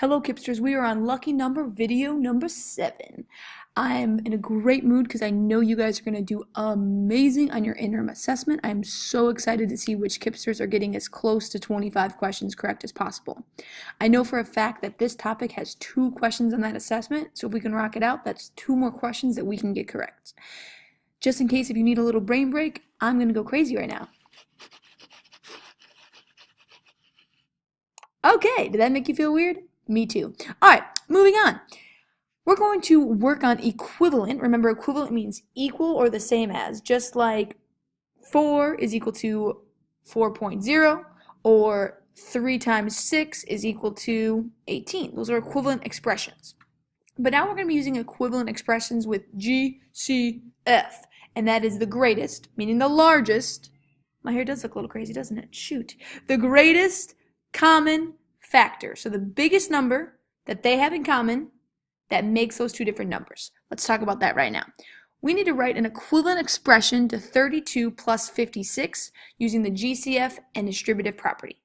Hello Kipsters, we are on lucky number video number 7. I'm in a great mood because I know you guys are going to do amazing on your interim assessment. I'm so excited to see which Kipsters are getting as close to 25 questions correct as possible. I know for a fact that this topic has 2 questions on that assessment, so if we can rock it out, that's 2 more questions that we can get correct. Just in case if you need a little brain break, I'm going to go crazy right now. Okay, did that make you feel weird? Me too. All right, moving on. We're going to work on equivalent. Remember, equivalent means equal or the same as, just like 4 is equal to 4.0 or 3 times 6 is equal to 18. Those are equivalent expressions. But now we're going to be using equivalent expressions with GCF, and that is the greatest, meaning the largest. My hair does look a little crazy, doesn't it? Shoot. The greatest common factor. So the biggest number that they have in common that makes those 2 different numbers. Let's talk about that right now. We need to write an equivalent expression to 32 plus 56 using the GCF and distributive property.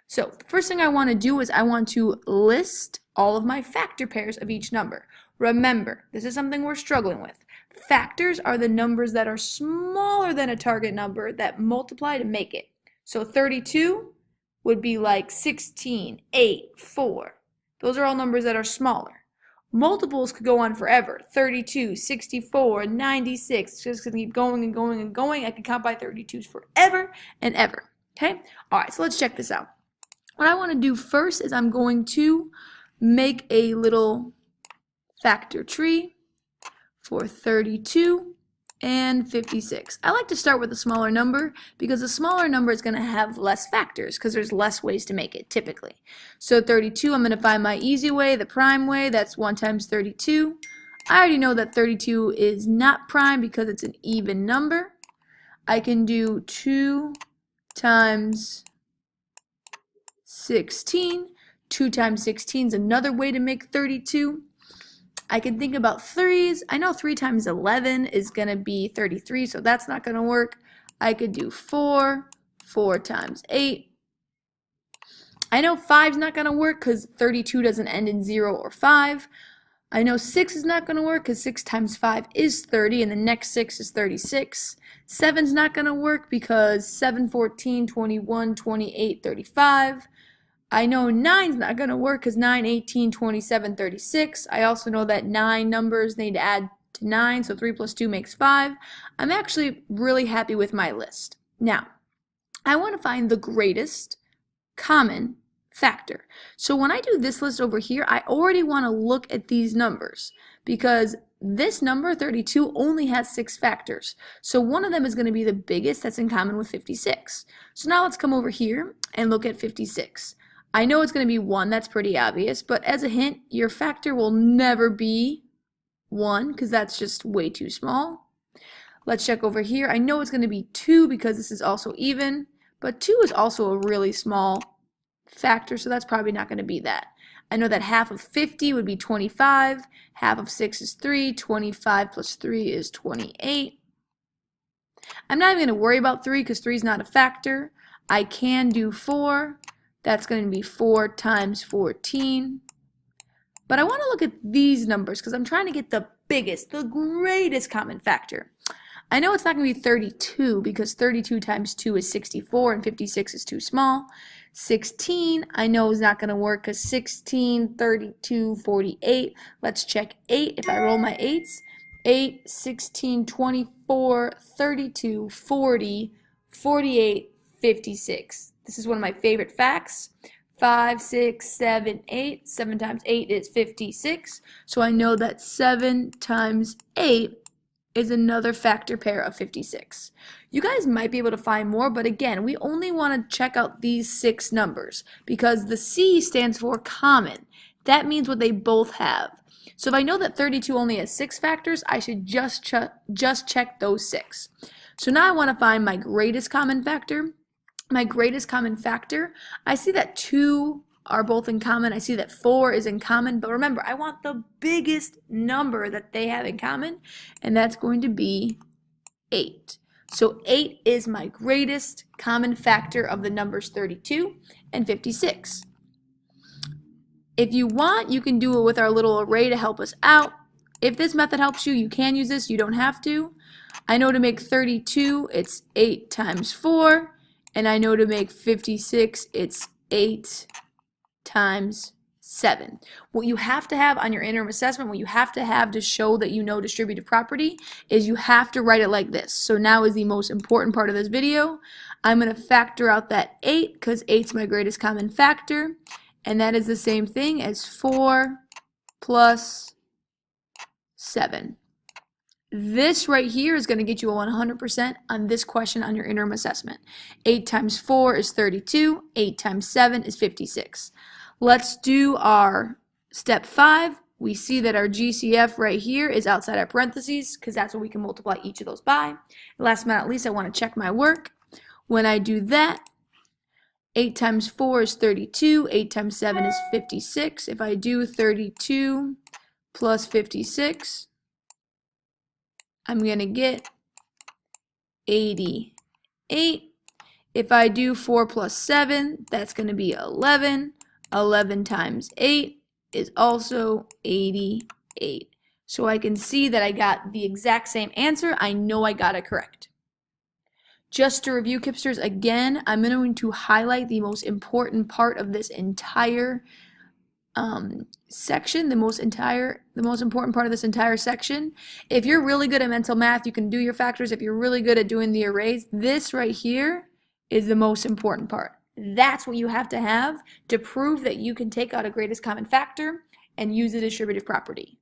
So the first thing I want to do is I want to list all of my factor pairs of each number. Remember, this is something we're struggling with. Factors are the numbers that are smaller than a target number that multiply to make it. So 32 would be like 16, 8, 4. Those are all numbers that are smaller. Multiples could go on forever. 32, 64, 96. Just gonna keep going and going and going. I can count by 32s forever and ever. Okay? All right, so let's check this out. What I want to do first is I'm going to make a little factor tree for 32 and 56. I like to start with a smaller number because a smaller number is going to have less factors because there's less ways to make it typically. So 32, I'm going to find my easy way, the prime way. That's 1 times 32. I already know that 32 is not prime because it's an even number. I can do 2 times 16. 2 times 16 is another way to make 32. I can think about 3s. I know 3 times 11 is going to be 33, so that's not going to work. I could do 4 times 8. I know 5 is not going to work because 32 doesn't end in 0 or 5. I know 6 is not going to work because 6 times 5 is 30, and the next 6 is 36. 7 is not going to work because 7, 14, 21, 28, 35. I know 9's not going to work because 9, 18, 27, 36. I also know that 9 numbers need to add to 9, so 3 plus 2 makes 5. I'm actually really happy with my list. Now, I want to find the greatest common factor. So when I do this list over here, I already want to look at these numbers because this number, 32, only has 6 factors. So one of them is going to be the biggest that's in common with 56. So now let's come over here and look at 56. I know it's going to be 1, that's pretty obvious, but as a hint, your factor will never be 1 because that's just way too small. Let's check over here. I know it's going to be 2 because this is also even, but 2 is also a really small factor, so that's probably not going to be that. I know that half of 50 would be 25, half of 6 is 3, 25 plus 3 is 28. I'm not even going to worry about 3 because 3 is not a factor. I can do 4. That's going to be 4 times 14. But I want to look at these numbers because I'm trying to get the biggest, the greatest common factor. I know it's not going to be 32 because 32 times 2 is 64 and 56 is too small. 16 I know is not going to work because 16, 32, 48. Let's check 8 if I roll my 8s. 8, 16, 24, 32, 40, 48, 56. This is one of my favorite facts. 5, 6, 7, 8. 7 times 8 is 56. So I know that 7 times 8 is another factor pair of 56. You guys might be able to find more, but again, we only want to check out these 6 numbers because the C stands for common. That means what they both have. So if I know that 32 only has 6 factors, I should just check those 6. So now I want to find my greatest common factor. My greatest common factor, I see that 2 are both in common. I see that 4 is in common. But remember, I want the biggest number that they have in common, and that's going to be 8. So 8 is my greatest common factor of the numbers 32 and 56. If you want, you can do it with our little array to help us out. If this method helps you, you can use this. You don't have to. I know to make 32, it's 8 times 4. And I know to make 56, it's 8 times 7. What you have to have on your interim assessment, what you have to show that you know distributive property, is you have to write it like this. So now is the most important part of this video. I'm going to factor out that 8 because 8 is my greatest common factor. And that is the same thing as 4 plus 7. This right here is going to get you a 100% on this question on your interim assessment. 8 times 4 is 32. 8 times 7 is 56. Let's do our step 5. We see that our GCF right here is outside our parentheses because that's what we can multiply each of those by. And last but not least, I want to check my work. When I do that, 8 times 4 is 32. 8 times 7 is 56. If I do 32 plus 56, I'm going to get 88. If I do 4 plus 7, that's going to be 11. 11 times 8 is also 88. So I can see that I got the exact same answer. I know I got it correct. Just to review, Kipsters, again, I'm going to highlight the most important part of this entire section, the most important part of this entire section. If you're really good at mental math, you can do your factors. If you're really good at doing the arrays, this right here is the most important part. That's what you have to prove that you can take out a greatest common factor and use a distributive property.